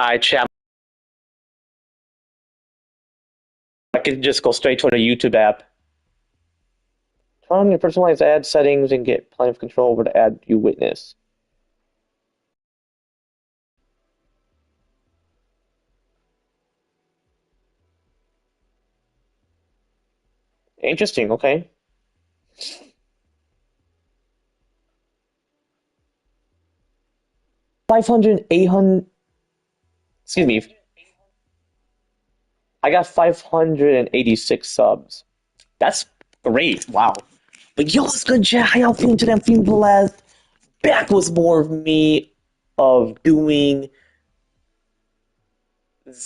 I chat. I could just go straight to the YouTube app. Turn on your personalized ad settings and get plenty of control over the ad you witness. Interesting, okay. 500, 800, excuse me, I got 586 subs. That's great, wow. But yo, it's good chat. How y'all feeling today? I'm feeling blessed. Back was more of me of doing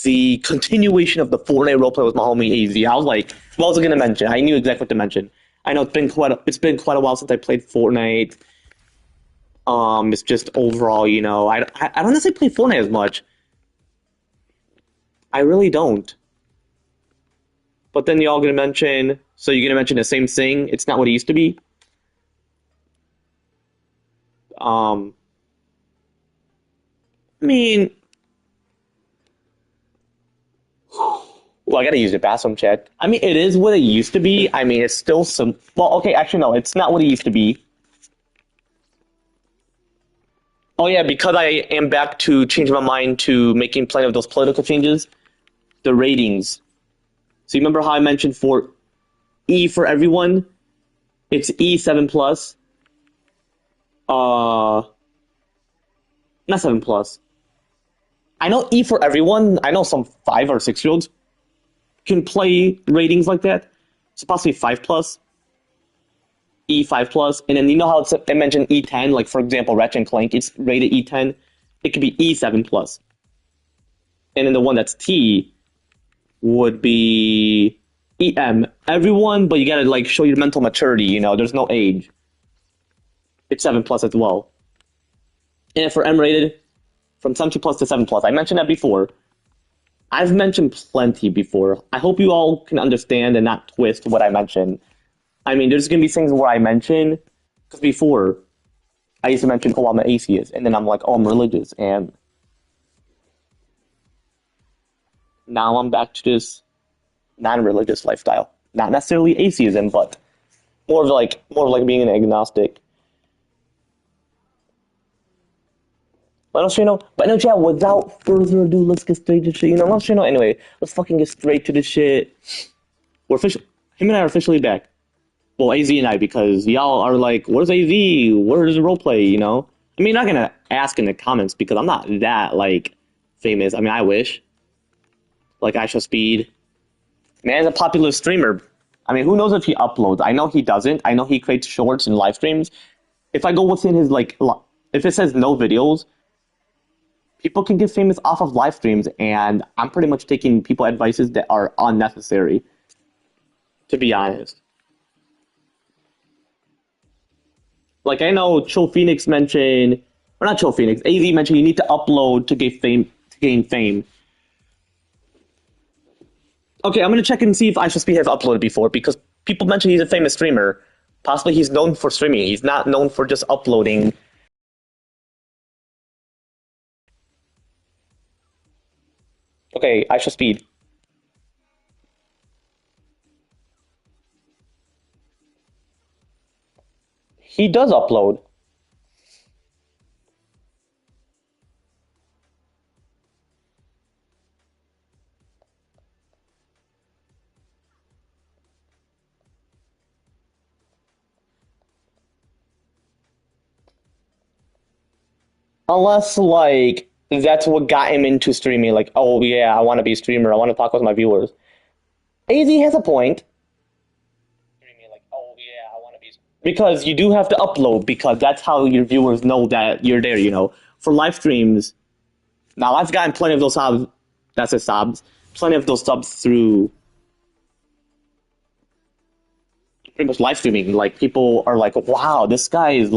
the continuation of the Fortnite roleplay with my homie AZ. I was like, what was I gonna mention? I knew exactly what to mention. I know it's been quite a while since I played Fortnite. It's just overall, I don't necessarily play Fortnite as much. I really don't. But then y'all gonna mention, so you're gonna mention the same thing. It's not what it used to be. I mean, well, I gotta use the bathroom chat. I mean, it is what it used to be. I mean, it's still some. Well, okay, actually, no, it's not what it used to be. Oh yeah, because I am back to changing my mind to making plenty of those political changes. The ratings. So you remember how I mentioned for E for everyone, it's E7 plus. Not 7 plus. I know E for everyone. I know some 5 or 6 year olds can play ratings like that. It's possibly 5 plus, E5 plus, and then you know how I mentioned E10, like for example, Ratchet and Clank, it's rated E10. It could be E7 plus, and then the one that's T would be EM. Everyone, but you gotta like show your mental maturity. There's no age. It's 7 plus as well. And for M rated, from 7 plus to 7 plus. I mentioned that before. I've mentioned plenty before. I hope you all can understand and not twist what I mentioned. I mean, there's gonna be things where I mention, because before, I used to mention, oh, I'm an atheist, and then I'm like, oh, I'm religious, and now I'm back to this non-religious lifestyle. Not necessarily atheism, but more of like being an agnostic. But no, chat, without further ado, let's get straight to shit. Anyway, let's fucking get straight to the shit. Him and I are officially back. Well, AZ and I, because y'all are like, where's AZ? Where's the roleplay, I mean, not gonna ask in the comments because I'm not that, famous. I mean, I wish. Like, I show speed. Man's a popular streamer. I mean, who knows if he uploads? I know he doesn't. I know he creates shorts and live streams. If I go within his, if it says no videos, people can get famous off of live streams, and I'm pretty much taking people advices that are unnecessary, to be honest. Like, I know Chill Phoenix mentioned, or not Chill Phoenix, AZ mentioned you need to upload to gain fame. Okay, I'm gonna check and see if I Should Speed have uploaded before, because people mention he's a famous streamer. Possibly he's known for streaming. He's not known for just uploading. Okay, I Should Speed. He does upload. Unless, that's what got him into streaming. Like, oh, yeah, I want to be a streamer. I want to talk with my viewers. AZ has a point. Because you do have to upload, because that's how your viewers know that you're there, For live streams, now I've gotten plenty of those subs, that's a subs, plenty of those subs through pretty much live streaming. Like, people are like, wow, this guy is,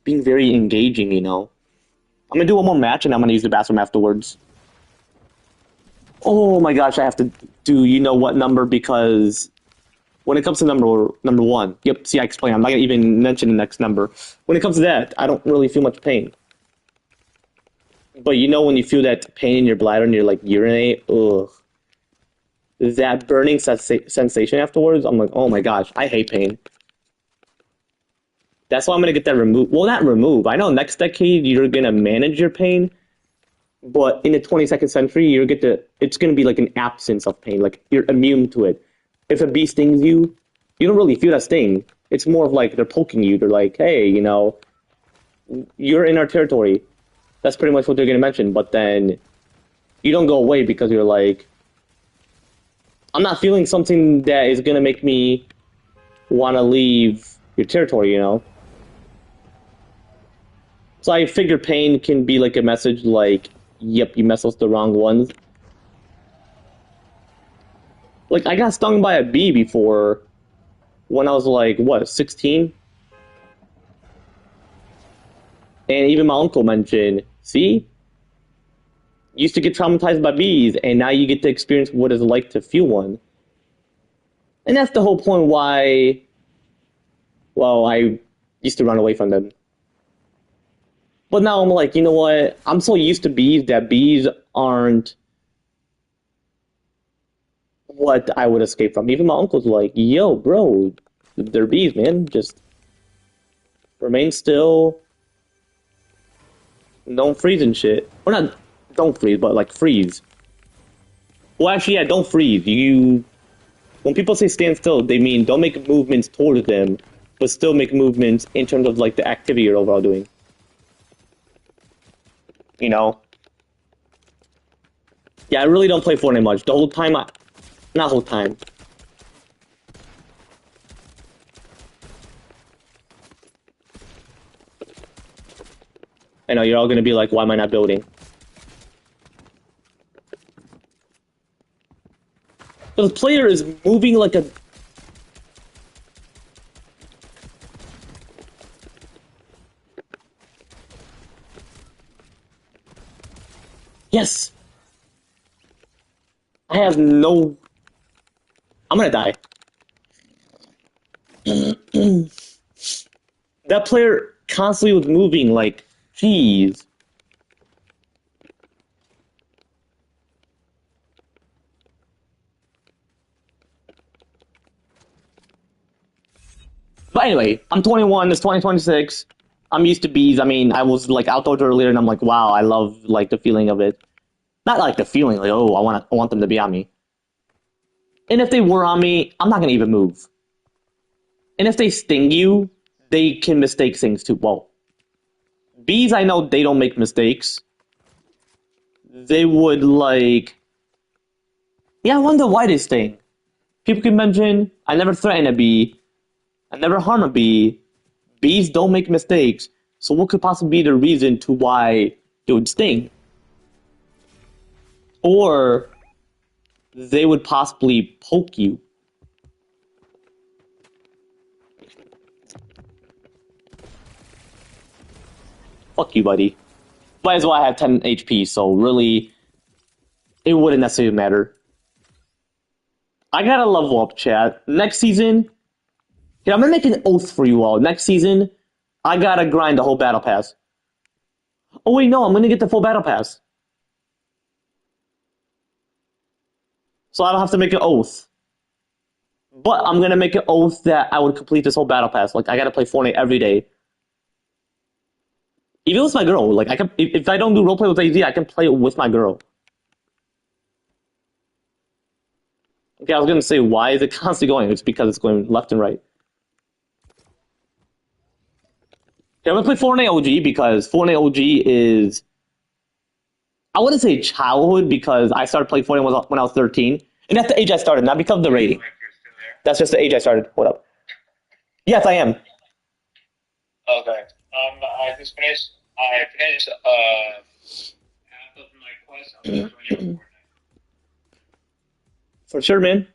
being very engaging, I'm gonna do one more match, and I'm gonna use the bathroom afterwards. Oh my gosh, I have to do what number, because when it comes to number one, yep, see, I explained. I'm not gonna even mention the next number. When it comes to that, I don't really feel much pain. But you know when you feel that pain in your bladder and you're like urinate, ugh, that burning sensation afterwards. I'm like, oh my gosh, I hate pain. That's why I'm gonna get that removed. Well, not remove. I know next decade you're gonna manage your pain, but in the 22nd century you're get to. It's gonna be like an absence of pain. Like you're immune to it. If a bee stings you, you don't really feel that sting. It's more of like they're poking you. They're like, hey, you're in our territory. That's pretty much what they're gonna mention. But then you don't go away because you're like, I'm not feeling something that is gonna make me want to leave your territory. So I figure pain can be like a message like, yep, you mess with the wrong ones. Like, I got stung by a bee before when I was like, what, 16? And even my uncle mentioned, see, you used to get traumatized by bees, and now you get to experience what it's like to feel one. And that's the whole point why, well, I used to run away from them. But now I'm like, you know what? I'm so used to bees that bees aren't what I would escape from. Even my uncle's like, yo, bro, they're bees, man. Just remain still. Don't freeze and shit. Or not, don't freeze, but like freeze. Well, actually, yeah, don't freeze. When people say stand still, they mean don't make movements towards them, but still make movements in terms of like the activity you're overall doing. You know? Yeah, I really don't play Fortnite much. The whole time, not whole time. I know you're all gonna be like, why am I not building? The player is moving like a. Yes! I have no. I'm gonna die. That player constantly was moving like, jeez. But anyway, I'm 21. It's 2026. I'm used to bees. I mean, I was like outdoors earlier, and I'm like, wow, I love like the feeling of it. Not like the feeling, like oh, I want them to be on me. And if they were on me, I'm not gonna even move. And if they sting you, they can mistake things too. Well, bees, I know they don't make mistakes. They would like, yeah, I wonder why they sting. People can mention, I never threaten a bee, I never harm a bee. Bees don't make mistakes. So what could possibly be the reason to why it would sting? Or they would possibly poke you. Fuck you, buddy. Might as well I have 10 HP, so really, it wouldn't necessarily matter. I gotta level up, chat. Next season, yeah, I'm gonna make an oath for you all. Next season, I gotta grind the whole battle pass. Oh wait, no, I'm gonna get the full battle pass. So I don't have to make an oath. But I'm gonna make an oath that I would complete this whole battle pass. Like I gotta play Fortnite every day. Even with my girl, like I can, if I don't do roleplay with AZ, I can play it with my girl. Okay, I was gonna say why is it constantly going? It's because it's going left and right. Okay, I'm gonna play Fortnite OG because Fortnite OG is, I wouldn't say childhood because I started playing Fortnite when I was 13, and that's the age I started, not because of the rating. That's just the age I started. What up? Yes, I am. Okay. I just finished. I finished half of my quest. I'm gonna join you on Fortnite. For sure, man.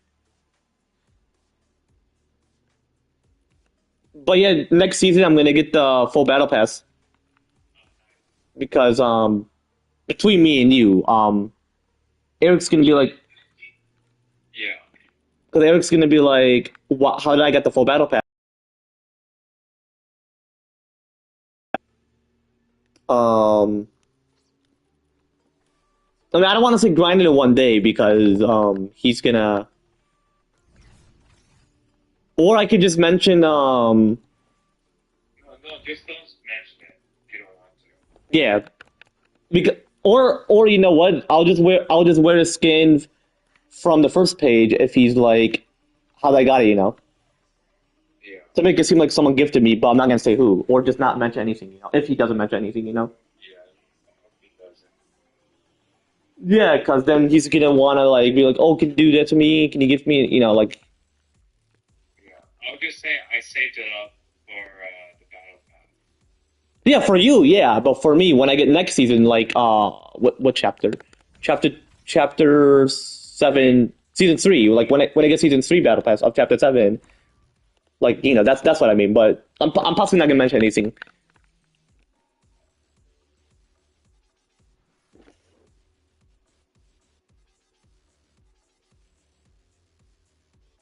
But yeah, next season I'm gonna get the full battle pass because between me and you, Eric's gonna be like, Yeah. because Eric's gonna be like, what, how did I get the full battle pass? Um, I mean, I don't want to say grind it in one day because he's gonna. Or I could just mention No, no, just don't mention it if you don't want to. yeah, because or you know what? I'll just wear the skin from the first page if he's like how I got it, you know, Yeah, to make it seem like someone gifted me, but I'm not gonna say who, or just not mention anything, you know, if he doesn't mention anything, you know. yeah. I hope he doesn't. Yeah, because then he's gonna want to like be like, oh, can you do that to me? Can you give me, you know, like Yeah, I'll just say I saved it up for the battle pass. yeah, for you, yeah, but for me, when I get next season, like what chapter? Chapter chapter 7, season 3. Like when I get season 3 battle pass of chapter 7, like you know, that's what I mean. But I'm possibly not gonna mention anything.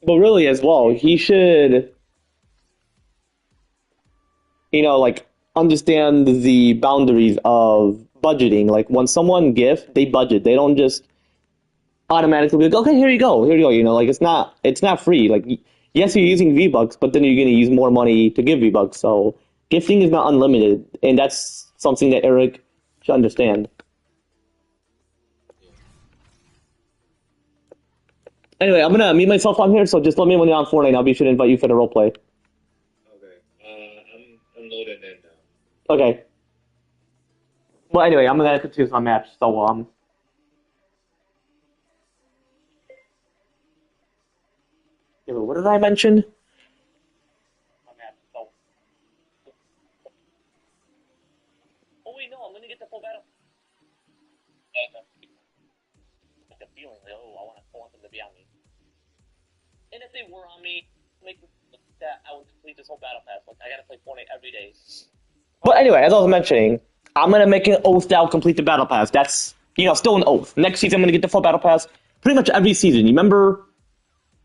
But really, as well, he should, you know, like understand the boundaries of budgeting. Like when someone gift, they budget. They don't just automatically be like, okay, here you go. You know, like it's not free. Like yes, you're using V Bucks, but then you're gonna use more money to give V Bucks. So gifting is not unlimited, and that's something that Eric should understand. Anyway, I'm gonna meet myself on here, so just let me know when you're on Fortnite. I'll be sure to invite you for the role play. Okay. I'm loading in now. Okay. Well, anyway, I'm gonna continue my match. So yeah, but what did I mention? My match. So. Oh wait, no, I'm gonna get the full battle. Okay. Like a feeling like, oh, I want them to be on me. And if they were on me, make that I would complete this whole battle pass. Like I gotta play Fortnite every day. But anyway, as I was mentioning, I'm gonna make an oath that I'll complete the battle pass. That's you know still an oath. Next season, I'm gonna get the full battle pass. Pretty much every season. You remember?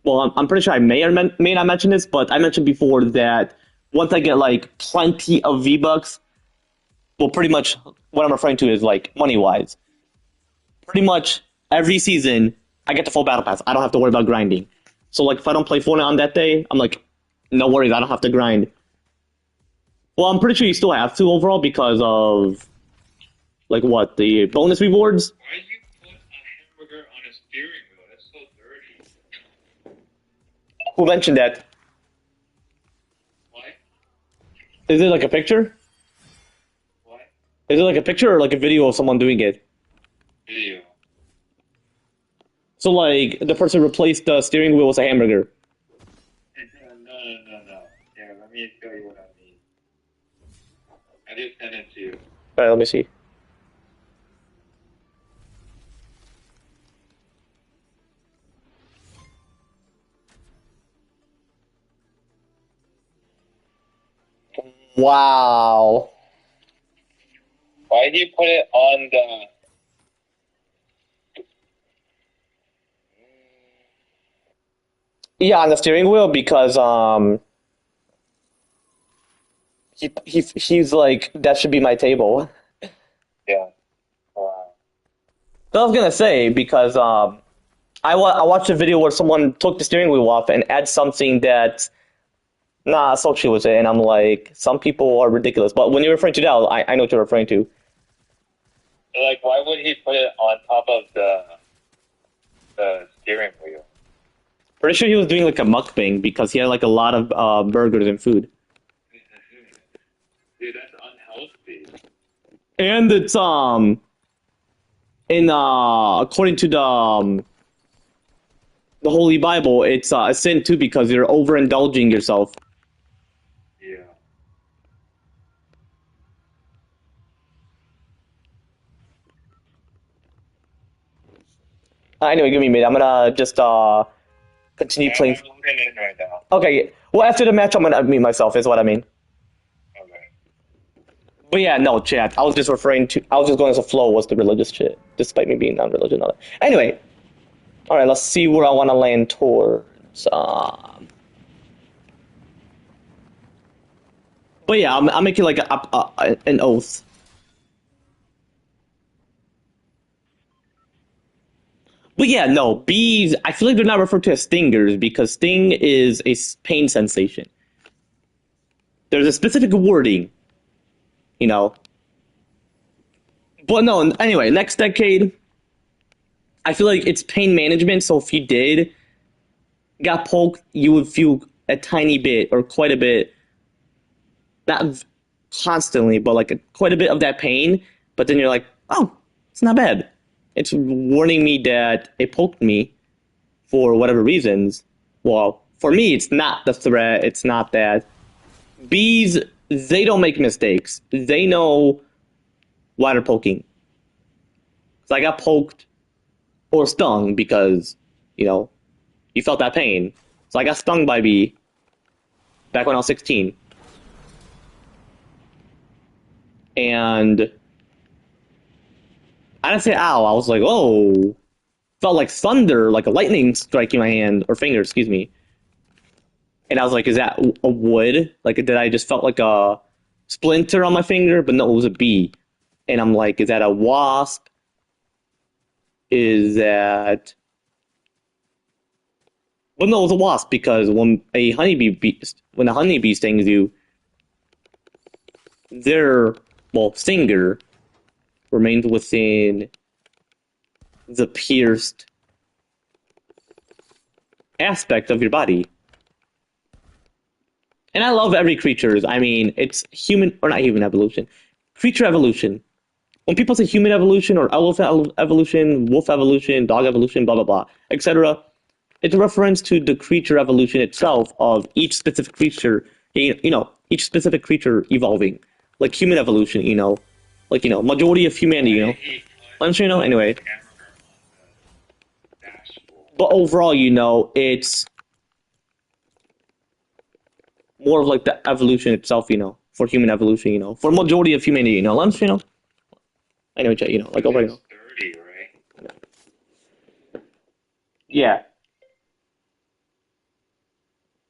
Well, I'm pretty sure I may or may not mention this, but I mentioned before that once I get like plenty of V Bucks, well, pretty much what I'm referring to is like money wise. Pretty much every season, I get the full battle pass. I don't have to worry about grinding. So like if I don't play Fortnite on that day, I'm like, no worries, I don't have to grind. Well, I'm pretty sure you still have to overall because of like what the bonus rewards. Why did you put a hamburger on a steering wheel? That's so dirty. Who mentioned that? What? Is it like a picture? What? Is it like a picture or like a video of someone doing it? Video. So like the person replaced the steering wheel with a hamburger. No. Yeah, let me tell you what I mean. I just sent it to you. All right, let me see. Wow. Why did you put it on the? Yeah, on the steering wheel because he's like that should be my table. Yeah. Wow. So I was gonna say because I watched a video where someone took the steering wheel off and add something that's not associated with it, and I'm like, some people are ridiculous. But when you're referring to that, I know what you're referring to. Like, why would he put it on top of the steering wheel? Pretty sure he was doing like a mukbang because he had like a lot of burgers and food. Dude, that's unhealthy. And it's in according to the Holy Bible, it's a sin too because you're overindulging yourself. Yeah. Anyway, give me a minute. I'm gonna just continue playing. I'm loading in right now. Okay. Well, after the match, I'm gonna mute myself. Is what I mean. Okay. But yeah, no, chat. I was just referring to. I was just going as a flow was the religious shit, despite me being non-religious and all that. Anyway, all right. Let's see where I want to land towards. But yeah, I'm making like an oath. But yeah, no, bees, I feel like they're not referred to as stingers because sting is a pain sensation. There's a specific wording, you know. But no, anyway, next decade, I feel like it's pain management. So if you did got poked, you would feel a tiny bit or quite a bit, not constantly, but like quite a bit of that pain. But then you're like, oh, it's not bad. It's warning me that it poked me for whatever reasons. Well, for me, it's not the threat. It's not that. Bees, they don't make mistakes. They know why they're poking. So I got poked or stung because, you know, you felt that pain. So I got stung by a bee back when I was 16. And I didn't say ow. I was like, oh. Felt like thunder, like a lightning striking my hand or finger, excuse me. And I was like, is that a wood? Like, did I just felt like a splinter on my finger? But no, it was a bee. And I'm like, is that a wasp? Is that... Well, no, it was a wasp because when a honeybee stings you, their, well, stinger remains within the pierced aspect of your body. And I love every creature's. I mean, it's human, or not human evolution, creature evolution. When people say human evolution or elephant evolution, wolf evolution, dog evolution, blah, blah, blah, etc., it's a reference to the creature evolution itself of each specific creature, each specific creature evolving. Like human evolution, like, majority of humanity, I'm sure anyway. But overall, it's more of like the evolution itself, for human evolution, for majority of humanity, I'm sure, anyway, like over, 30, right? Yeah.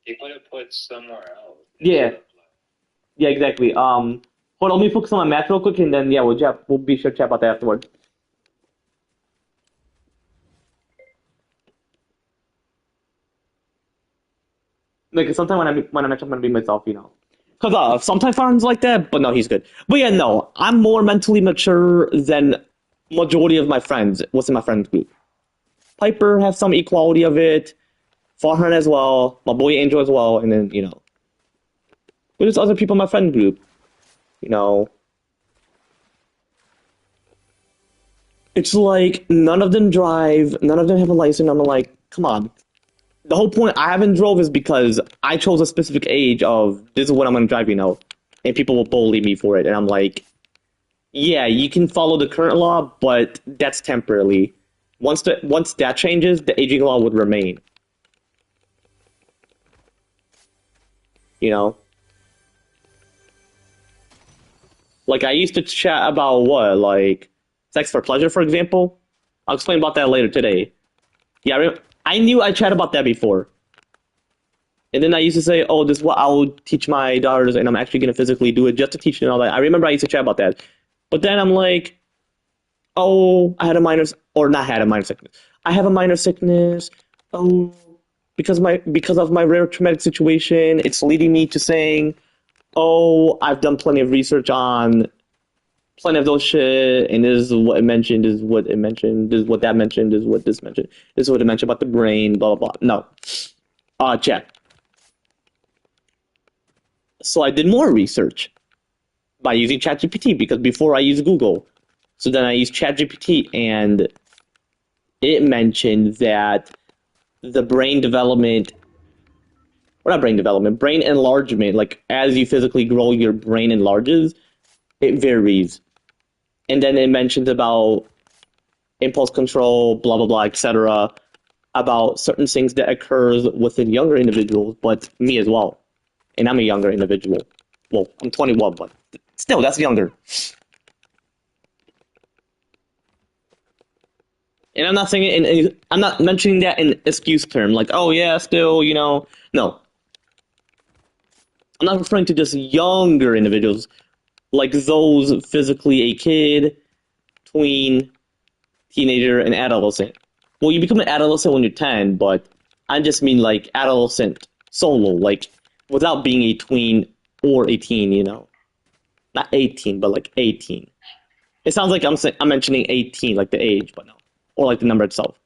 They could have put somewhere else. Yeah. Yeah, exactly. Hold on, let me focus on my math real quick, and then yeah, we'll be sure to chat about that afterward. Like sometimes when I mention I'm gonna be myself, because sometimes Farn's like that, but no, he's good. But yeah, no, I'm more mentally mature than majority of my friends. What's in my friends group? Piper has some equality of it. Farhan as well. My boy Angel as well, and then there's other people in my friend group. It's like none of them drive, none of them have a license. I'm like, come on. The whole point I haven't drove is because I chose a specific age of this is what I'm gonna drive, and people will bully me for it, and I'm like, yeah, you can follow the current law, but that's temporarily. Once that changes, the aging law would remain. Like I used to chat about what, like sex for pleasure, for example. I'll explain about that later today. Yeah, I knew I chatted about that before. And then I used to say, oh, this is what I would teach my daughters, and I'm actually going to physically do it just to teach them all that. I remember I used to chat about that. But then I'm like, oh, I had a minor, or not had a minor sickness. I have a minor sickness. Oh, because of my rare traumatic situation, it's leading me to saying, oh, I've done plenty of research on plenty of those shit, and this is what it mentioned, this is what it mentioned, this is what that mentioned, this is what this mentioned, this is what it mentioned about the brain, blah, blah, blah. No. Check. So I did more research by using ChatGPT, because before I used Google. So then I used ChatGPT, and it mentioned that the brain development, or not brain development, brain enlargement, like as you physically grow, your brain enlarges, it varies. And then it mentions about impulse control, blah, blah, blah, etc., about certain things that occurs within younger individuals, but me as well. And I'm a younger individual. Well, I'm 21, but still, that's younger. And I'm not saying it I'm not mentioning that in excuse term, like, oh yeah, still, no. I'm not referring to just younger individuals, like those physically a kid, tween, teenager, and adolescent. Well, you become an adolescent when you're 10, but I just mean like adolescent solo, like without being a tween or a teen, you know. Not 18, but like 18. It sounds like I'm mentioning 18, like the age, but no. Or like the number itself.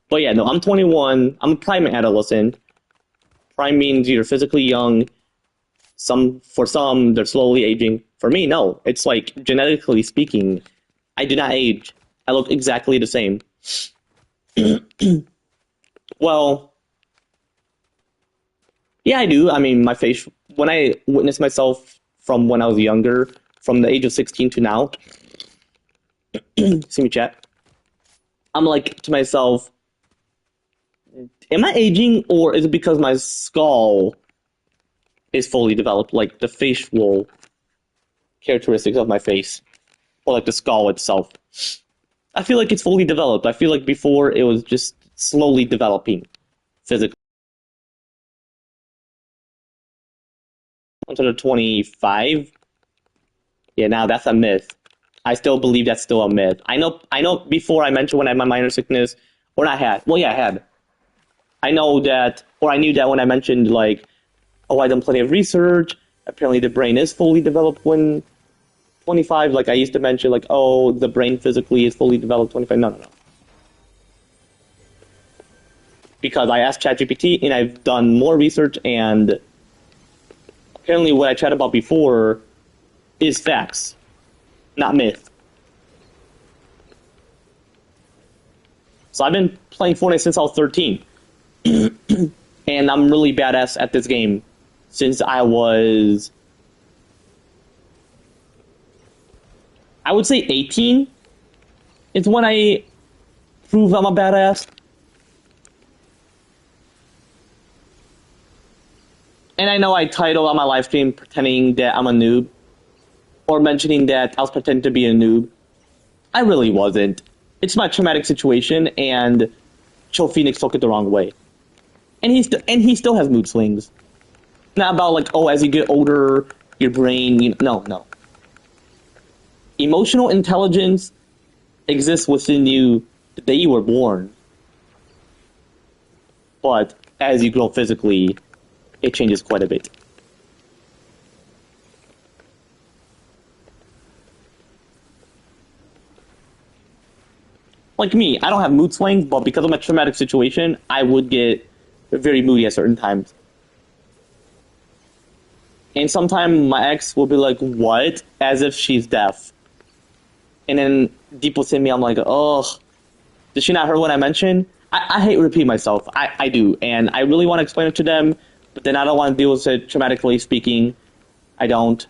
But yeah, no, I'm 21. I'm a prime adolescent. Prime means you're physically young. For some, they're slowly aging. For me, no. It's like genetically speaking, I do not age. I look exactly the same. Well, yeah, I do. I mean, my face, when I witness myself from when I was younger, from the age of 16 to now, see me chat, I'm like to myself, am I aging or is it because my skull is fully developed, like the facial characteristics of my face, or like the skull itself? I feel like it's fully developed. I feel like before it was just slowly developing physically. Until 25, yeah, now that's a myth. I still believe that's still a myth. I know before I mentioned when I had my minor sickness, or not had. Well, yeah, I had. I know that, or I knew that when I mentioned, like, oh, I've done plenty of research. Apparently the brain is fully developed when 25. Like, I used to mention, like, oh, the brain physically is fully developed 25. No, no, no. Because I asked ChatGPT and I've done more research, and apparently what I chatted about before is facts, not myth. So I've been playing Fortnite since I was 13. And I'm really badass at this game since I would say 18 is when I prove I'm a badass. And I know I titled on my live stream pretending that I'm a noob, or mentioning that I was pretending to be a noob. I really wasn't. It's my traumatic situation, and Joe Phoenix took it the wrong way. And he still has mood swings. Not about like, oh, as you get older, your brain, no. Emotional intelligence exists within you the day you were born. But as you grow physically, it changes quite a bit. Like me, I don't have mood swings, but because of my traumatic situation, I would get very moody at certain times. And sometimes my ex will be like, what? As if she's deaf. And then deep within me, I'm like, oh, did she not hear what I mentioned? I hate repeating myself. I do. And I really want to explain it to them, but then I don't want to deal with it traumatically speaking. I don't.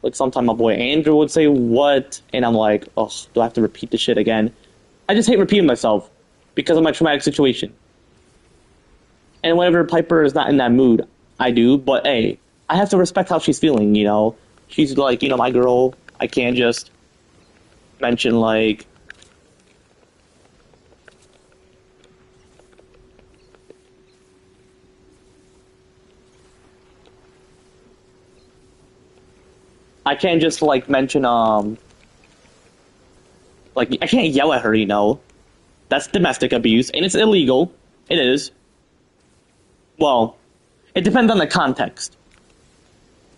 Like sometimes my boy Andrew would say, what? And I'm like, oh, do I have to repeat the shit again? I just hate repeating myself because of my traumatic situation. And whenever Piper is not in that mood, I do. But hey, I have to respect how she's feeling, you know? She's like, my girl. I can't just mention like, I can't just like mention like I can't yell at her, you know. That's domestic abuse and it's illegal. It is. Well, it depends on the context.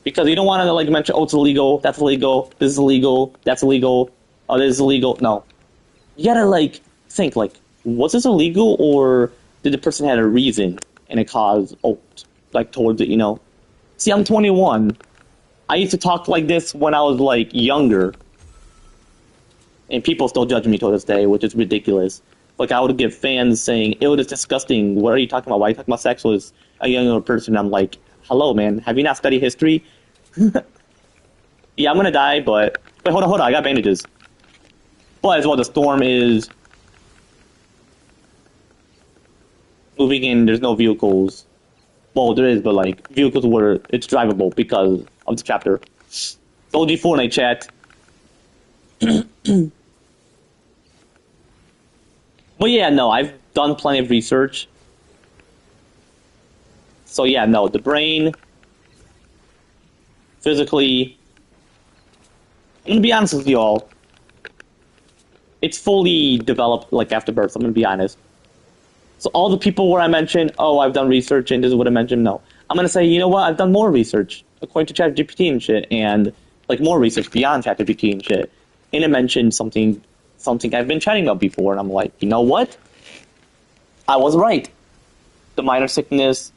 Because you don't want to like mention, oh, it's illegal, that's illegal, this is illegal, that's illegal, oh, this is illegal. No. You gotta like think like, was this illegal or did the person have a reason and it caused like towards it, you know? See, I'm 21. I used to talk like this when I was like younger, and people still judge me to this day, which is ridiculous. Like I would get fans saying, "Ew, it's disgusting. What are you talking about? Why are you talking about sex with a younger person?" I'm like, "Hello, man. Have you not studied history?" Yeah, I'm gonna die, but wait, hold on. I got bandages. But as well, the storm is moving in. There's no vehicles. Well, there is, but like vehicles where it's drivable because of the chapter. OG Fortnite chat. But yeah, no, I've done plenty of research. So yeah, no, the brain, physically, I'm gonna be honest with y'all. it's fully developed like after birth. I'm gonna be honest. So all the people where I mentioned, oh, I've done research and this is what I mentioned. No, I'm gonna say, you know what? I've done more research according to ChatGPT and shit, and like more research beyond ChatGPT and shit. And it mentioned something I've been chatting about before, and I'm like, you know what? I was right. The minor sickness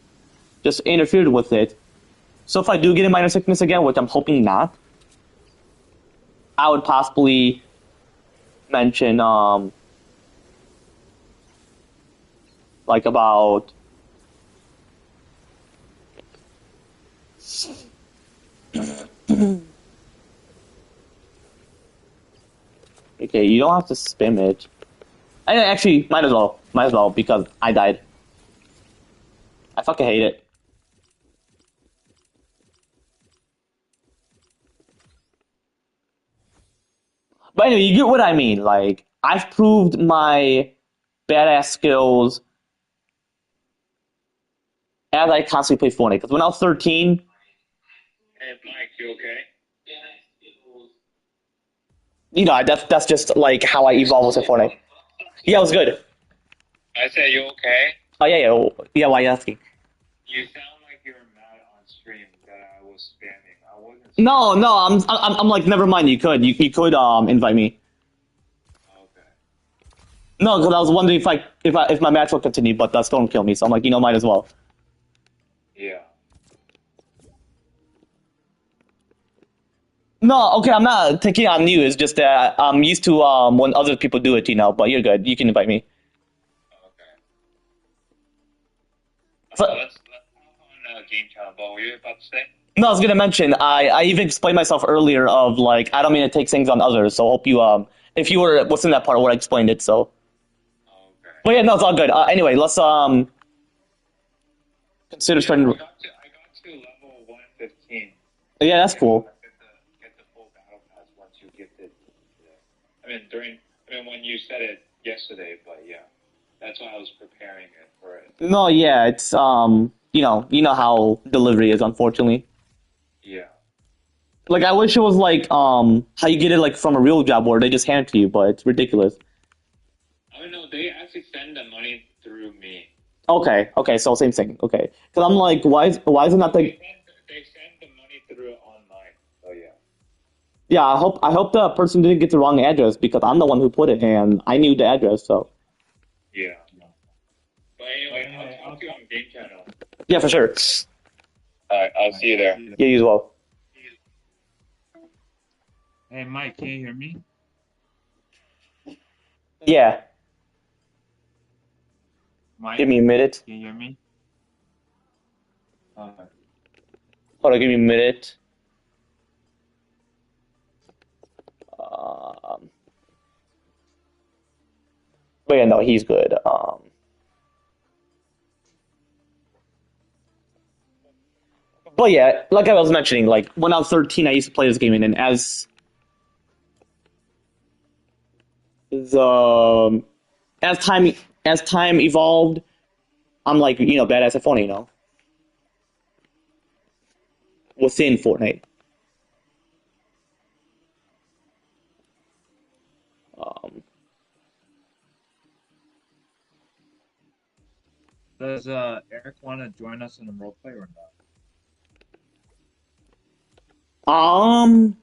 just interfered with it. So if I do get a minor sickness again, which I'm hoping not, I would possibly mention like about okay, you don't have to spam it. I actually might as well because I died. I fucking hate it. But anyway, you get what I mean. Like I've proved my badass skills as I constantly play Fortnite. Because when I was 13, Hey, Mike, you okay? you know, that's just like how I evolve with Fortnite. Yeah, it was good. I said you okay? Oh yeah. Why are you asking? You sound like you were mad on stream that I was spamming. I wasn't No, spamming. no, I'm like, never mind. You could invite me. Okay. No, because I was wondering if my match will continue, but that's going to kill me. So I'm like, you know, might as well. Yeah. No, okay, I'm not taking on you. It's just that I'm used to when other people do it, you know. But you're good. You can invite me. Okay. So, Let's hop on game channel. But what were you about to say? no, I was gonna mention. I even explained myself earlier of like I don't mean to take things on others. So hope you if you were what's in that part where I explained it. So, Okay. but yeah, no, it's all good. Anyway, let's consider Yeah, starting. I got to level 115. Yeah, that's Yeah, cool. get the full battle pass once you get it. Yeah. I mean when you said it yesterday, but yeah, that's why I was preparing it for it. No, yeah, it's you know how delivery is, unfortunately. Yeah. Like I wish it was like how you get it like from a real job where they just hand it to you, but it's ridiculous. I don't know. They actually send the money through me. Okay, so same thing. Okay, because I'm like, why is it not like? They send the money through online. So yeah. Yeah, I hope the person didn't get the wrong address because I'm the one who put it and I knew the address. So Yeah. But anyway, I'll talk to you on game channel. yeah, for sure. All right, I'll see you there. Yeah, you as well. Hey Mike, can you hear me? Yeah, give Mike, me a minute. can you hear me? Hold on, give me a minute. Um, but yeah, no, he's good. But yeah, like I was mentioning, like when I was 13, I used to play this game, and then the as time as time evolved, I'm like badass at Fortnite, within Fortnite. Um, Does Eric want to join us in the role play or not? um,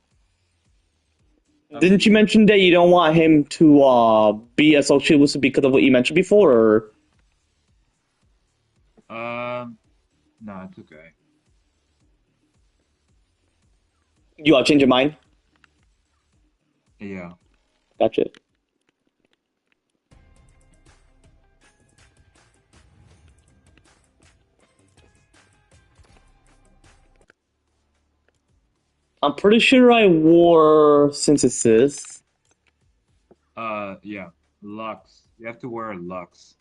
didn't you mention that you don't want him to be associated with it because of what you mentioned before, or No, it's okay. you change your mind? Yeah. Gotcha. I'm pretty sure I wore synthesis. Yeah. Lux. You have to wear Lux.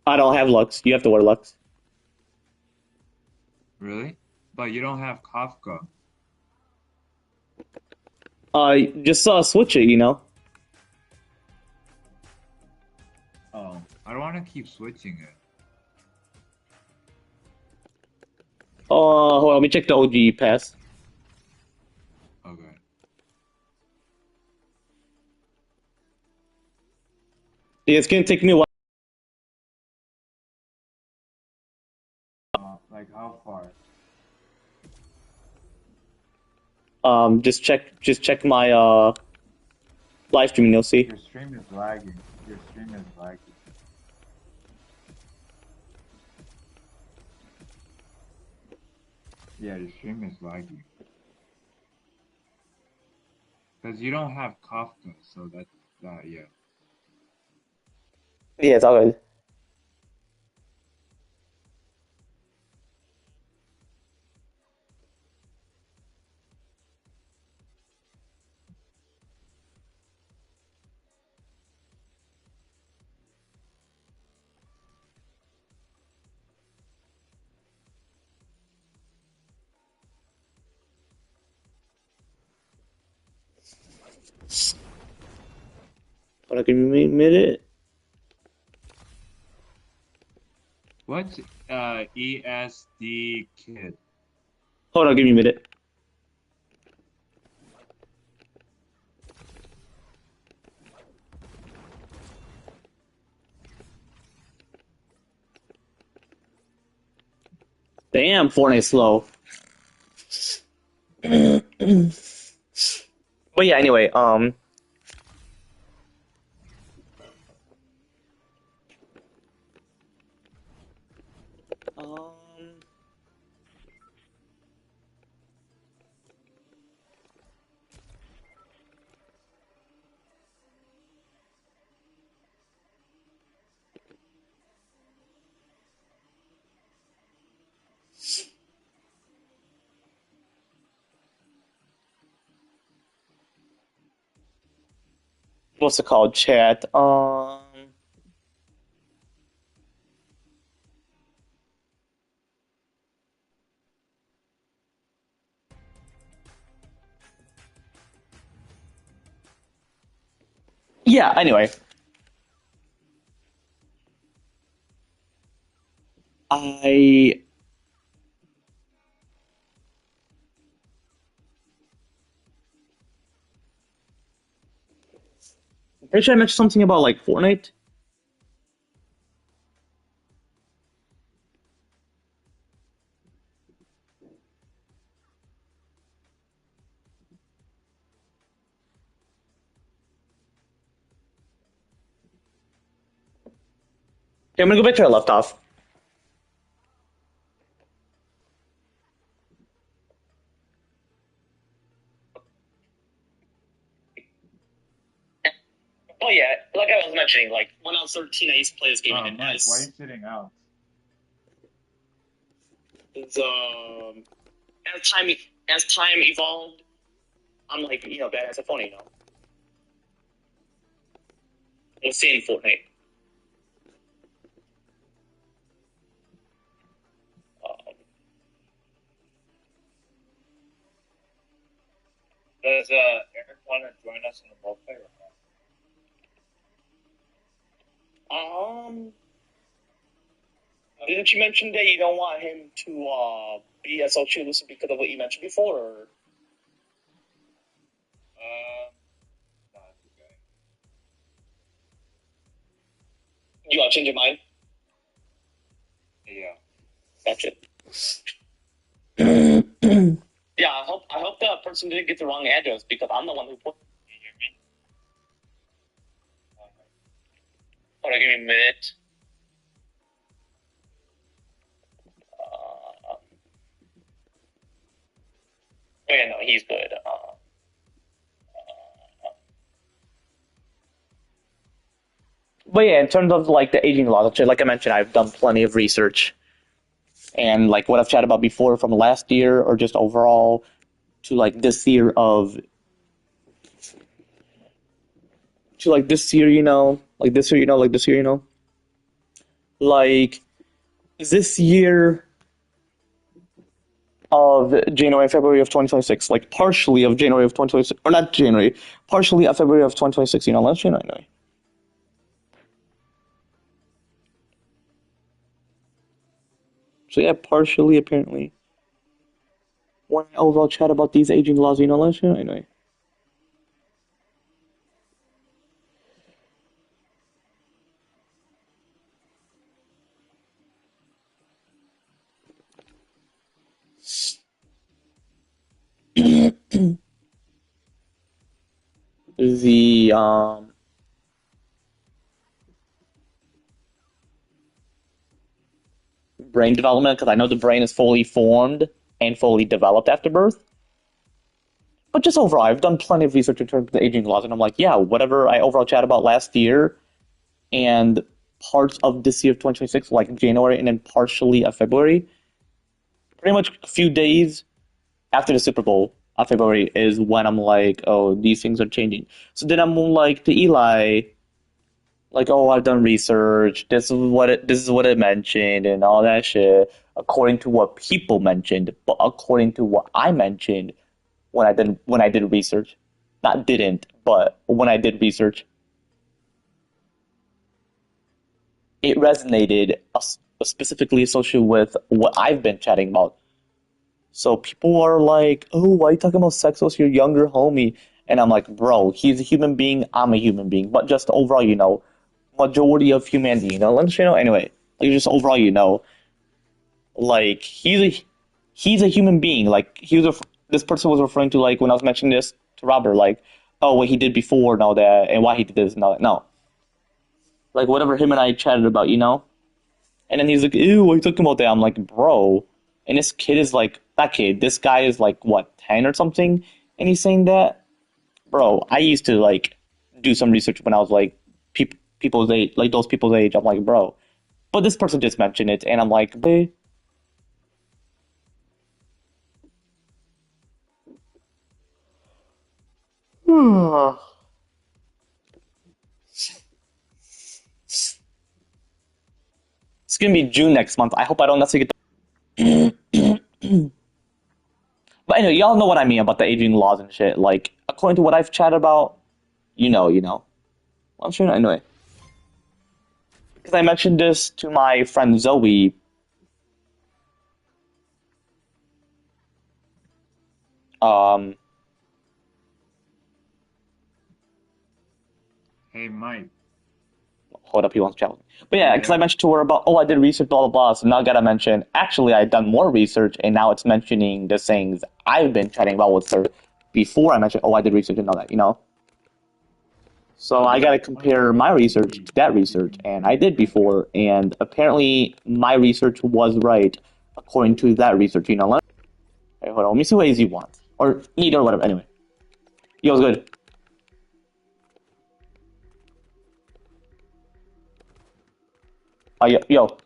I don't have Lux. You have to wear Lux. Really? But you don't have Kafka. Just switch it. Oh, I don't want to keep switching it. Hold on, let me check the OG pass. Okay. Yeah, it's gonna take me a while. Like how far? Just check my live stream and you'll see. Your stream is lagging. Your stream is lagging. Yeah, your stream is lagging. Because you don't have Kafka, so that's that, yeah. Yeah, it's all good. Hold on, give me a minute. What's ESD kid? Hold on, give me a minute. Damn, Fortnite's slow. But yeah, anyway, um, what's it called? Chat. Yeah. Anyway, I pretty sure I mentioned something about like Fortnite. Okay, I'm gonna go back to where I left off. Oh yeah, like I was mentioning, like when I was 13, I used to play this game, and Mike, why are you sitting out? as as time as time evolved, I'm like bad as a phone, I'm seeing Fortnite. Um, Does Eric want to join us in the multiplayer? um, didn't you mention that you don't want him to be a social elusive because of what you mentioned before, or No, it's okay. you want to change your mind? Yeah. Gotcha. Yeah, I hope that person didn't get the wrong address because I'm the one who put. Can you hear me? Hold on, give me a minute. Oh yeah, no, he's good. But yeah, in terms of like the aging laws, like I mentioned, I've done plenty of research, and like what I've chatted about before from last year or just overall to like this year of to like this year, like this year, like this year, like this year of January, February of 2026, like partially of January of 2026, or not January, partially of February of 2026, last January anyway. So yeah, partially apparently. When I overall chat about these aging laws, last January anyway. the brain development, because I know the brain is fully formed and fully developed after birth. But just overall, I've done plenty of research in terms of the aging laws, and I'm like, yeah, whatever I overall chat about last year and parts of this year, 2026, like January, and then partially of February, pretty much a few days after the Super Bowl of February is when I'm like, oh, these things are changing. So then I'm like to Eli, like, oh, I've done research. This is what it mentioned and all that shit, according to what people mentioned, but according to what I mentioned when I did research, not didn't, but when I did research, it resonated specifically associated with what I've been chatting about. So people are like, "Oh, why are you talking about sex with your younger homie?" And I'm like, "Bro, he's a human being. I'm a human being. But just overall, majority of humanity, let's anyway. Like just overall, like he's a human being. Like this person was referring to like when I was mentioning this to Robert, like, oh, what he did before and all that, and why he did this and all that. No, like whatever him and I chatted about. And then he's like, ew, what are you talking about that? I'm like, bro. And this kid is like, that kid, this guy is like, what, 10 or something? And he's saying that? Bro, I used to like do some research when I was like people's age, like those people's age. I'm like, bro. But this person just mentioned it, and I'm like, eh. It's gonna be June next month. I hope I don't necessarily get the. But anyway, y'all know what I mean about the aging laws and shit. Like, according to what I've chatted about, you know. Well, I'm sure anyway. Because I mentioned this to my friend Zoe. Um, Hey, Mike. hold up, he wants to chat with me. But yeah, because I Yeah. mentioned to her about, oh, I did research, blah blah blah. So now I gotta mention, actually, I've done more research, and now it's mentioning the things I've been chatting about with her before I mentioned, oh, I did research and all that. So I gotta compare my research to that research, and I did before, and apparently my research was right according to that research. Hey, hold on, let me see what AZ wants. Or need or whatever, anyway. Yo, it's good. Yo.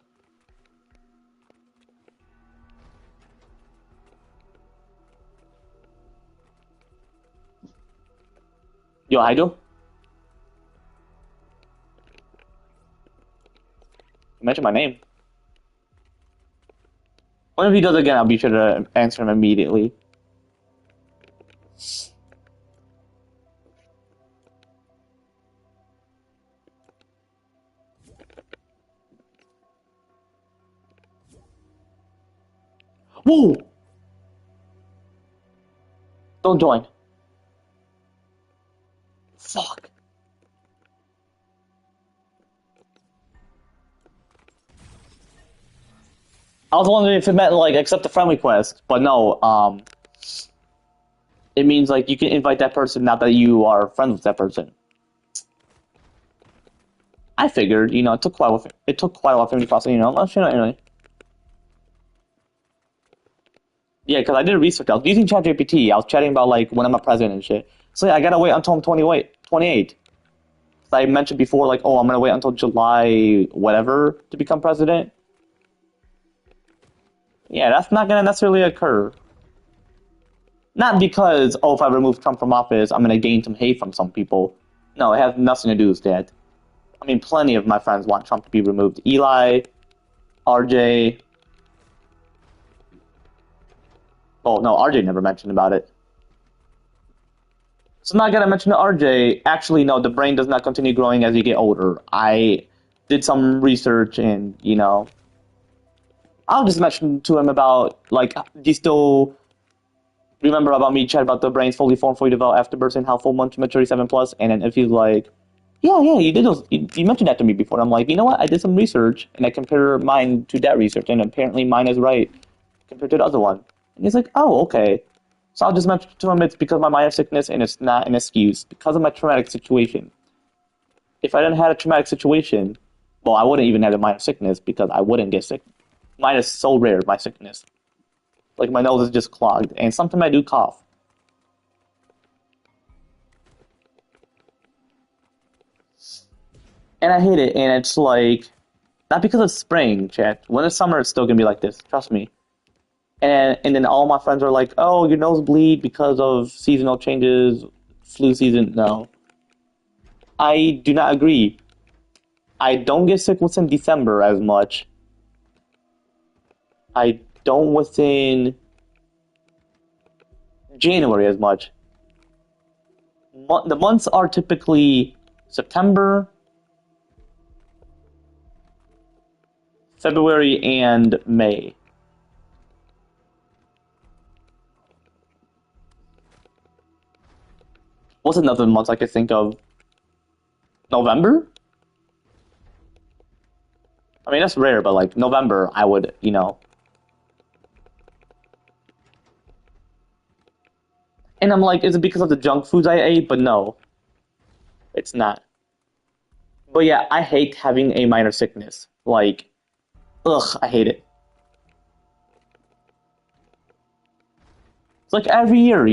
Yo, I do? Mention my name. What if he does again? I'll be sure to answer him immediately. Whoa! Don't join. Fuck. I was wondering if it meant like accept the friend request, but no. It means like you can invite that person, not that you are friends with that person. I figured, it took quite a while for me to process, anyway. Yeah, because I did research. I was using ChatGPT. I was chatting about like when I'm a president and shit. So yeah, I gotta wait until I'm 28. I mentioned before, like, oh, I'm gonna wait until July whatever to become president. Yeah, that's not gonna necessarily occur. Not because, oh, if I remove Trump from office, I'm gonna gain some hate from some people. No, it has nothing to do with that. I mean, plenty of my friends want Trump to be removed. Eli, RJ. Oh no, RJ never mentioned about it. So I'm not gonna mention to RJ. Actually, no, the brain does not continue growing as you get older. I did some research, and I'll just mention to him about like, do you still remember about me chat about the brain's fully formed, fully developed after birth and how full maturity 7 plus? And then if he's like, yeah, you did those, you mentioned that to me before. And I'm like, you know what? I did some research, and I compare mine to that research, and apparently mine is right compared to the other one. And he's like, oh, okay. So I'll just mention to him it's because of my minor sickness and it's not an excuse because of my traumatic situation. If I didn't have a traumatic situation, well, I wouldn't even have a minor sickness because I wouldn't get sick. Mine is so rare, my sickness. Like my nose is just clogged, and sometimes I do cough. And I hate it, and it's like, not because it's spring, chat. When it's summer, it's still gonna be like this, trust me. And then all my friends are like, oh, your nose bleed because of seasonal changes, flu season. No. I do not agree. I don't get sick within December as much. I don't within January as much. The months are typically September, February, and May. What's another month I could think of? November? I mean, that's rare, but like November, I would, And I'm like, is it because of the junk foods I ate? But no, it's not. But yeah, I hate having a minor sickness. Like, ugh, I hate it. It's like every year.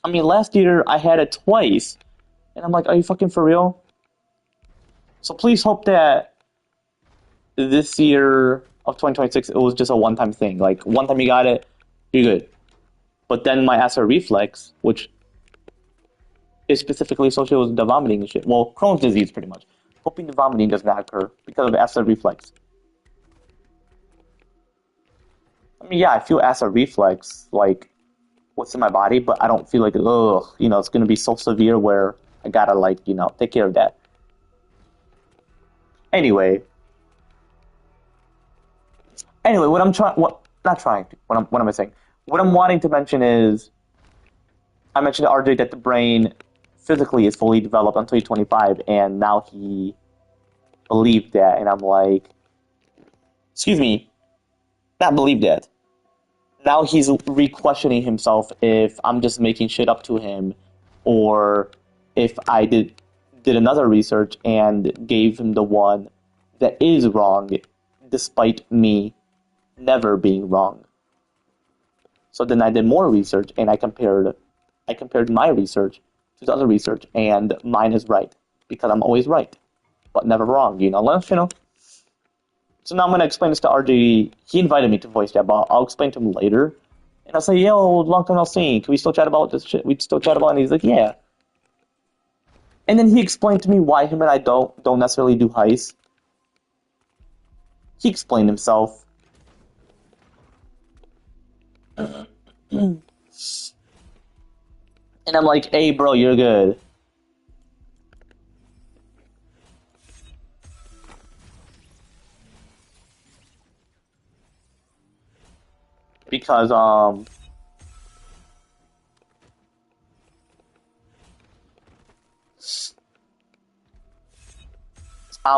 I mean, last year I had it twice. And I'm like, are you fucking for real? So please hope that this year of 2026, it was just a one-time thing. Like, one time you got it, you're good. But then my acid reflux, which is specifically associated with the vomiting and shit. Well, Crohn's disease, pretty much. Hoping the vomiting does not occur because of acid reflux. I mean, yeah, I feel acid reflux, like, what's in my body, but I don't feel like, ugh, it's going to be so severe where I gotta, like, take care of that. Anyway. What I'm trying, not trying to, what am I saying? What I'm wanting to mention is, I mentioned to RJ that the brain physically is fully developed until he's 25, and now he believed that, and I'm like, excuse me, not believe that. Now he's re-questioning himself if I'm just making shit up to him, or if I did another research and gave him the one that is wrong, despite me never being wrong. So then I did more research and I compared my research to the other research, and mine is right because I'm always right, but never wrong. So now I'm gonna explain this to RJ. He invited me to voice chat, but I'll explain to him later. And I'll say, "Yo, long time no see. Can we still chat about this shit? We still chat about?" It? And he's like, "Yeah." And then he explained to me why him and I don't necessarily do heist. He explained himself. And I'm like, hey, bro, you're good. Because, I'll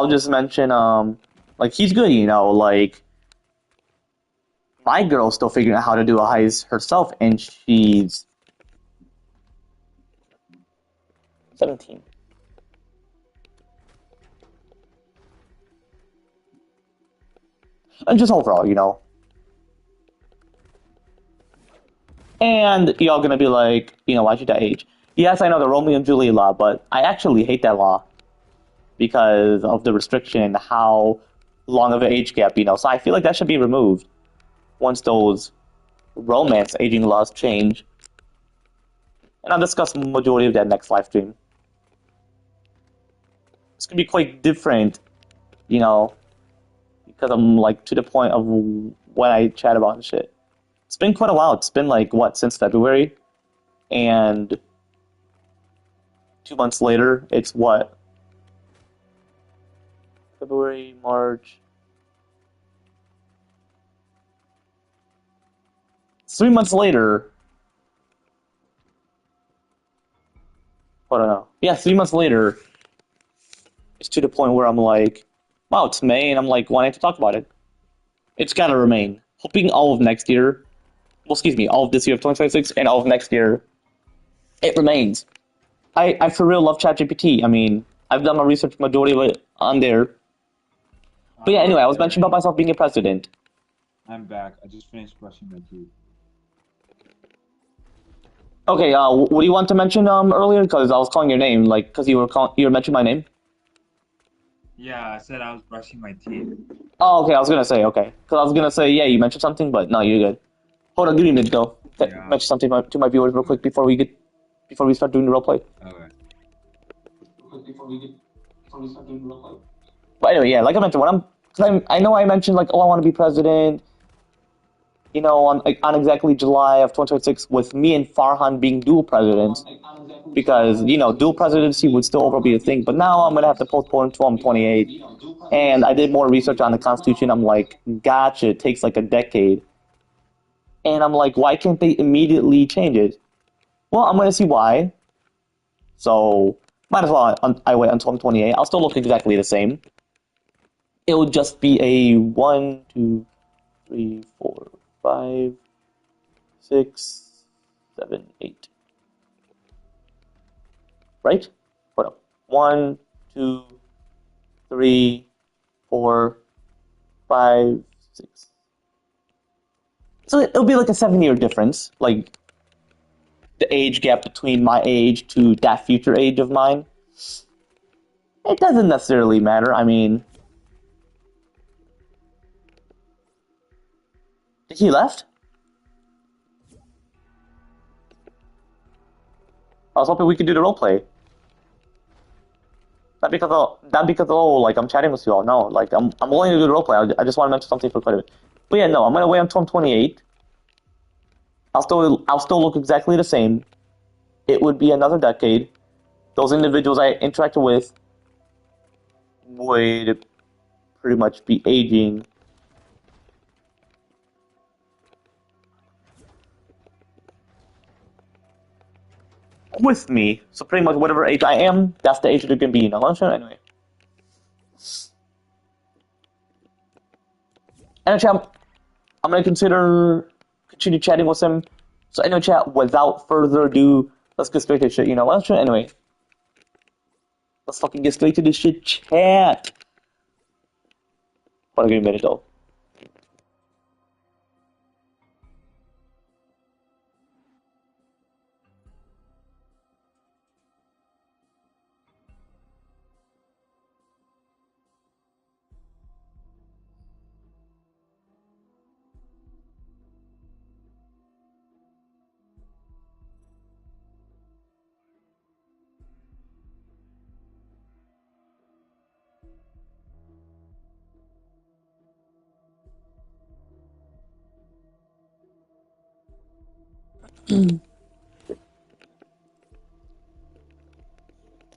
just mention, like, he's good, like, my girl's still figuring out how to do a heist herself, and she's 17. And just overall. And y'all gonna be like, why'd you that age? Yes, I know the Romeo and Juliet law, but I actually hate that law because of the restriction, how long of an age gap, So I feel like that should be removed once those romance aging laws change. And I'll discuss the majority of that next live stream. It's gonna be quite different, because I'm like to the point of when I chat about and shit. It's been quite a while. It's been like since February, and 2 months later, it's what? February, March. 3 months later. I don't know. Yeah, 3 months later, it's to the point where I'm like, wow, it's May, and I'm like wanting to talk about it. It's gotta remain. Hoping all of next year, well, excuse me, all of this year of 2026 and all of next year, it remains. I for real love ChatGPT. I mean, I've done my research majority of it on there. But yeah, anyway, I was mentioning about myself being a president. I'm back. I just finished brushing my teeth. Okay, what do you want to mention earlier? Because I was calling your name, like, because you were mentioning my name. Yeah, I said I was brushing my teeth. Oh, okay, I was gonna say okay, because I was gonna say yeah, you mentioned something, but no, you're good. Hold on, give me a minute though. Yeah. Mention something to my viewers real quick before we start doing the role play. Okay. But anyway, yeah, like I mentioned, I know I mentioned like, oh, I want to be president, on on exactly July of 2026 with me and Farhan being dual presidents because dual presidency would still overall be a thing. But now I'm gonna have to postpone until I'm 28. And I did more research on the Constitution. I'm like, gotcha, it takes like a decade. And I'm like, why can't they immediately change it? Well, I'm gonna see why. So might as well I wait until I'm 28. I'll still look exactly the same. It would just be a 1, 2, 3, 4, 5, 6, 7, 8. Right? Hold up. 1, 2, 3, 4, 5, 6. So it'll be like a 7-year difference, like the age gap between my age to that future age of mine. It doesn't necessarily matter. I mean, he left? I was hoping we could do the role play. Not because like I'm chatting with you all. No, like I'm willing to do the role play. I just want to mention something for quite a bit. But yeah, no, I'm gonna wait until I'm 28. I'll still look exactly the same. It would be another decade. Those individuals I interacted with would pretty much be aging with me. So pretty much whatever age I am, that's the age they're gonna be. Now, anyway. And actually, I'm gonna continue chatting with him. So anyway, chat. Without further ado, let's get straight to shit. Anyway, let's fucking get straight to this shit, chat. What a good minute though.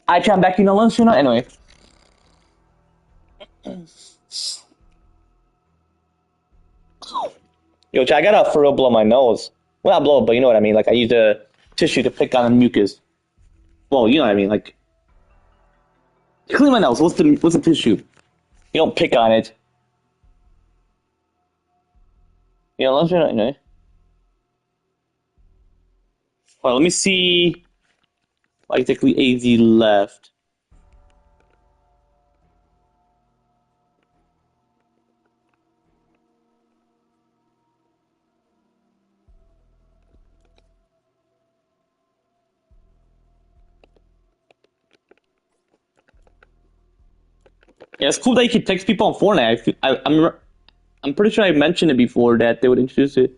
I chat back in the lunch, Anyway, yo, chat. I gotta for real blow my nose. Well, not blow it, but you know what I mean. Like I use a tissue to pick on the mucus. Well, you know what I mean. Like clean my nose. What's the tissue? You don't pick on it. Lunch, Anyway. Well, let me see. Like technically AZ left. Yeah, it's cool that you can text people on Fortnite. I'm pretty sure I mentioned it before that they would introduce it.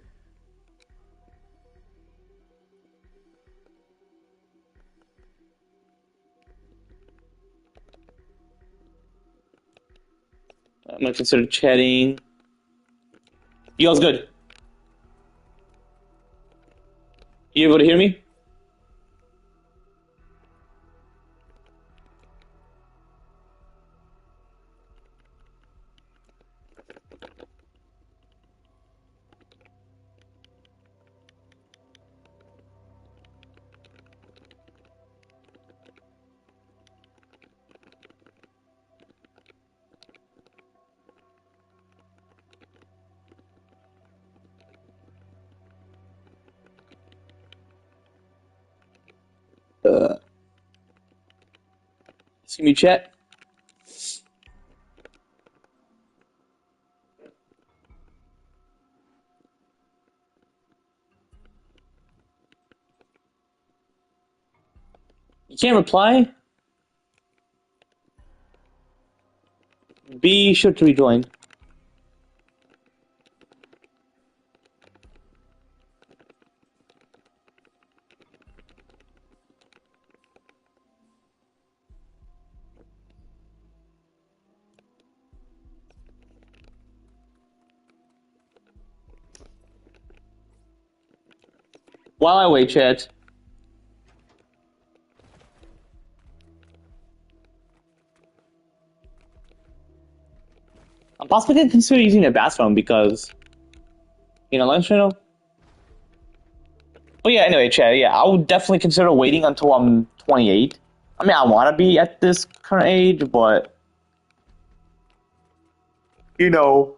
I'm gonna consider chatting. You guys good? You able to hear me? See me chat. You can't reply? Be sure to rejoin. While I wait, chat. I'm possibly gonna consider using a bathroom because, let you know. But yeah, anyway, chat. Yeah, I would definitely consider waiting until I'm 28. I mean, I want to be at this current age, but you know.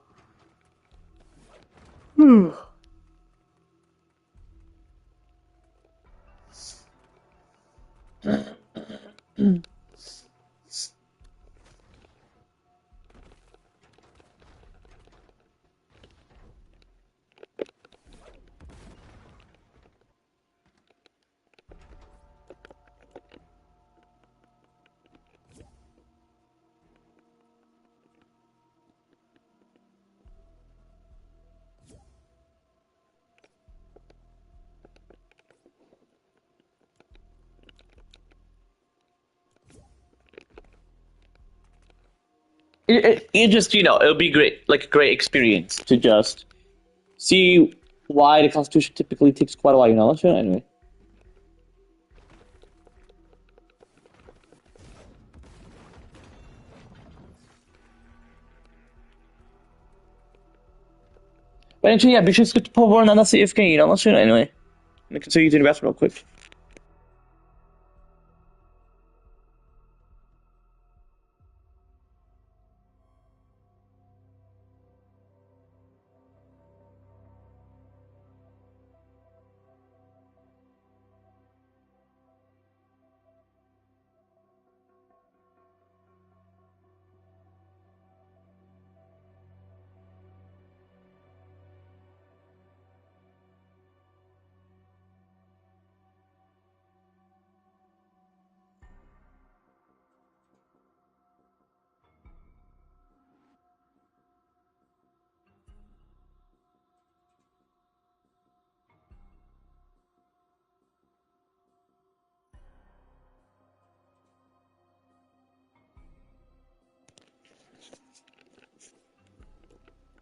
It just it'll be great, like a great experience to just see why the Constitution typically takes quite a while. So anyway. But actually, yeah, be sure to put on another CFK. So anyway. Let me consider using the bathroom real quick.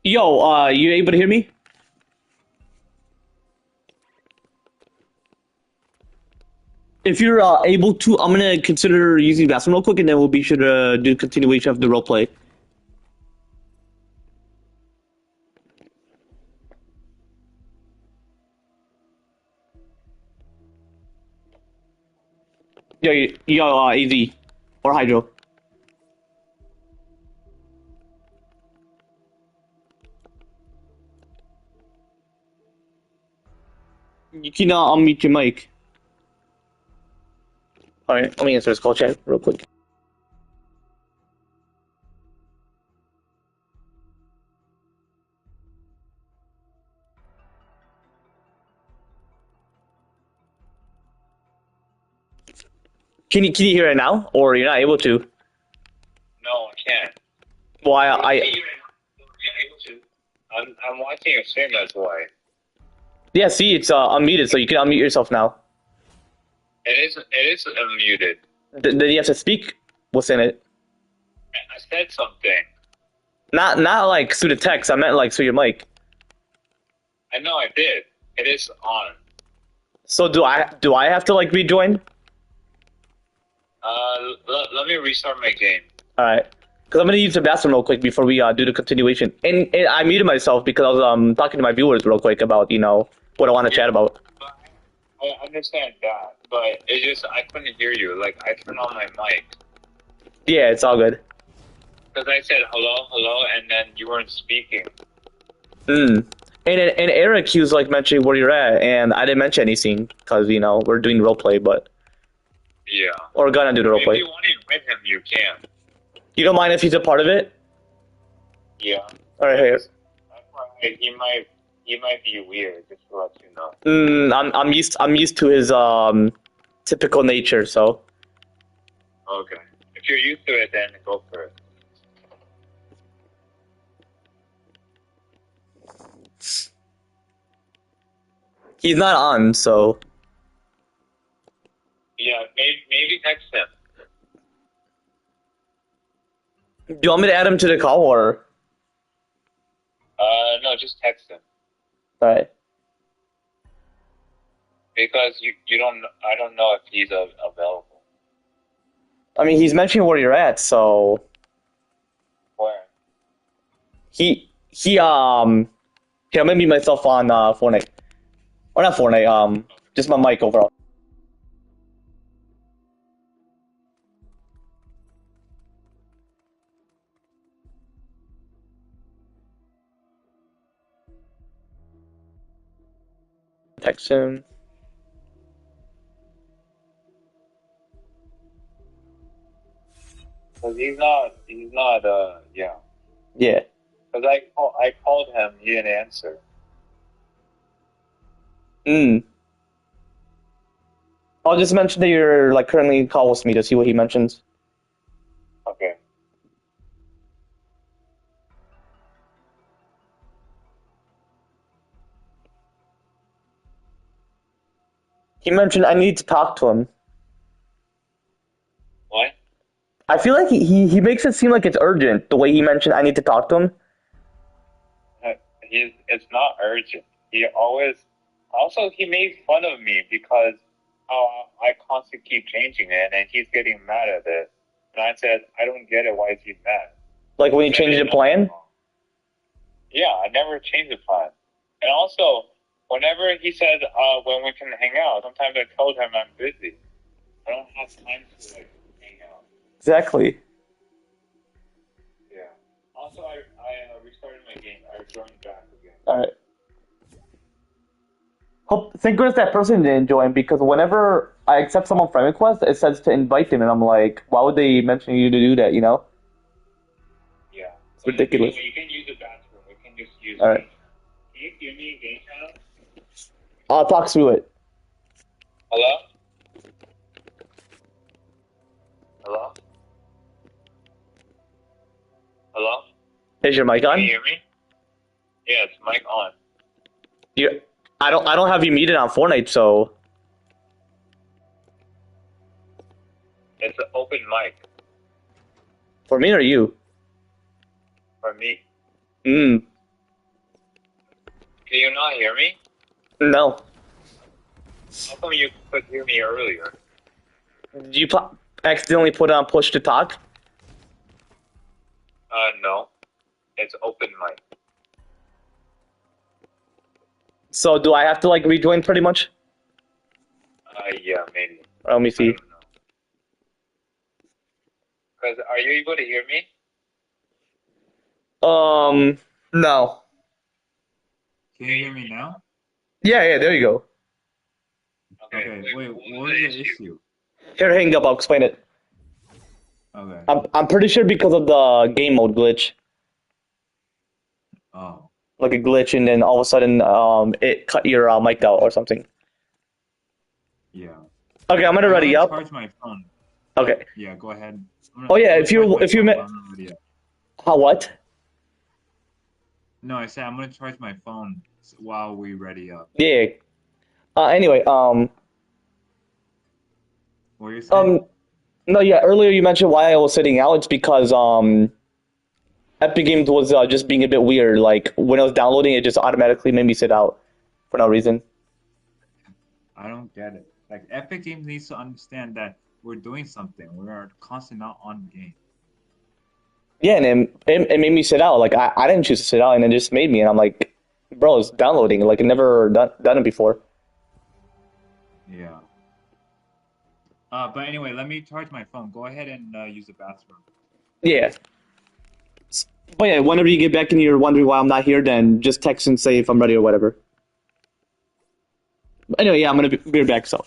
Yo, you able to hear me? If you're able to, I'm gonna consider using the bathroom real quick, and then we'll be sure to do the continuation of the roleplay. Easy or Hydro. You can unmute your mic. All right, let me answer this call chat real quick. Can you hear it now, or you're not able to? No, I can't. Why Yeah, able to. I'm watching a stream, that's why. Yeah, see, it's unmuted, so you can unmute yourself now. It is unmuted. Then you have to speak what's in it. I said something. Not like through the text. I meant like through your mic. I know I did. It is on. So do I have to like rejoin? Let me restart my game. All right, because I'm gonna use the bathroom real quick before we do the continuation. And I muted myself because I was talking to my viewers real quick about what I want to chat about. I understand that, but it's just I couldn't hear you. Like I turned on my mic Yeah, it's all good. because I said hello, and then you weren't speaking. And Eric, he was like mentioning where you're at, and I didn't mention anything because we're doing roleplay, but Yeah. or gonna do the If roleplay. you want to invite him, you can. You don't mind if he's a part of it? Yeah. All right, here. That's why he might be weird. Just to let you know. I'm used to his typical nature, so Okay. If you're used to it, then go for it. he's not on. So Yeah, maybe text him. do you want me to add him to the call or? No, just text him All right. because you don't. I don't know if he's available. I mean, he's mentioning where you're at, so Where? he. Here, I'm gonna mute myself on Fortnite, or not Fortnite. Just my mic overall. Text him. Because he's not. He's not. Yeah. Yeah. Because I called him. He didn't answer. I'll just mention that you're like currently in call with me to see what he mentions. Okay. He mentioned I need to talk to him. What? I feel like he makes it seem like it's urgent the way he mentioned I need to talk to him. It's not urgent. He always. Also, he made fun of me because I constantly keep changing it, and he's getting mad at it. And I said, I don't get it. Why is he mad? Like when you change the plan. Yeah, I never change the plan. And also, whenever he said when we can hang out, sometimes I told him I'm busy. I don't have time to like hang out. Exactly. Yeah. Also, I restarted my game. I joined back again. All right. Thank goodness that person didn't join because whenever I accept someone friend request, it says to invite them, and I'm like, why would they mention you to do that? You know? Yeah. It's ridiculous. Anyway, you can use the bathroom. We can just use. All right. Can you give me a game channel? I'll talk through it. Hello? Hello? Hello? Is your mic Can on? you hear me? Yeah, it's mic on. You, I don't have you muted on Fortnite, so It's an open mic for me or you? for me. Mm, Can you not hear me? no. How come you could hear me earlier? Did you accidentally put on push to talk? No. It's open mic. So do I have to like rejoin pretty much? Yeah, maybe. Let me I see. don't know. Because are you able to hear me? No. Can you hear me now? Yeah, there you go. Okay, wait, what what was the issue? Here, hang up. I'll explain it. Okay. I'm pretty sure because of the game mode glitch, Oh, like a glitch, and then all of a sudden, it cut your mic out or something. yeah. Okay, I'm gonna ready gonna up. charge my phone. Okay. Yeah, go ahead. Oh yeah, I'm if gonna you charge my phone, met, but I'm not ready up. how what? No, I said I'm gonna charge my phone while we ready up. Yeah. Anyway, What are you saying? no, yeah. Earlier you mentioned why I was sitting out. It's because Epic Games was just being a bit weird. Like when I was downloading, it just automatically made me sit out for no reason. I don't get it. Like Epic Games needs to understand that we're doing something. We are constantly not on the game. Yeah, and it made me sit out. Like I didn't choose to sit out, and it just made me. And I'm like, bro, it's downloading. Like I never done it before. Yeah. But anyway, let me charge my phone. Go ahead and use the bathroom. Yeah. But yeah, whenever you get back and you're wondering why I'm not here, then just text and say if I'm ready or whatever. Anyway, yeah, I'm gonna be back. So.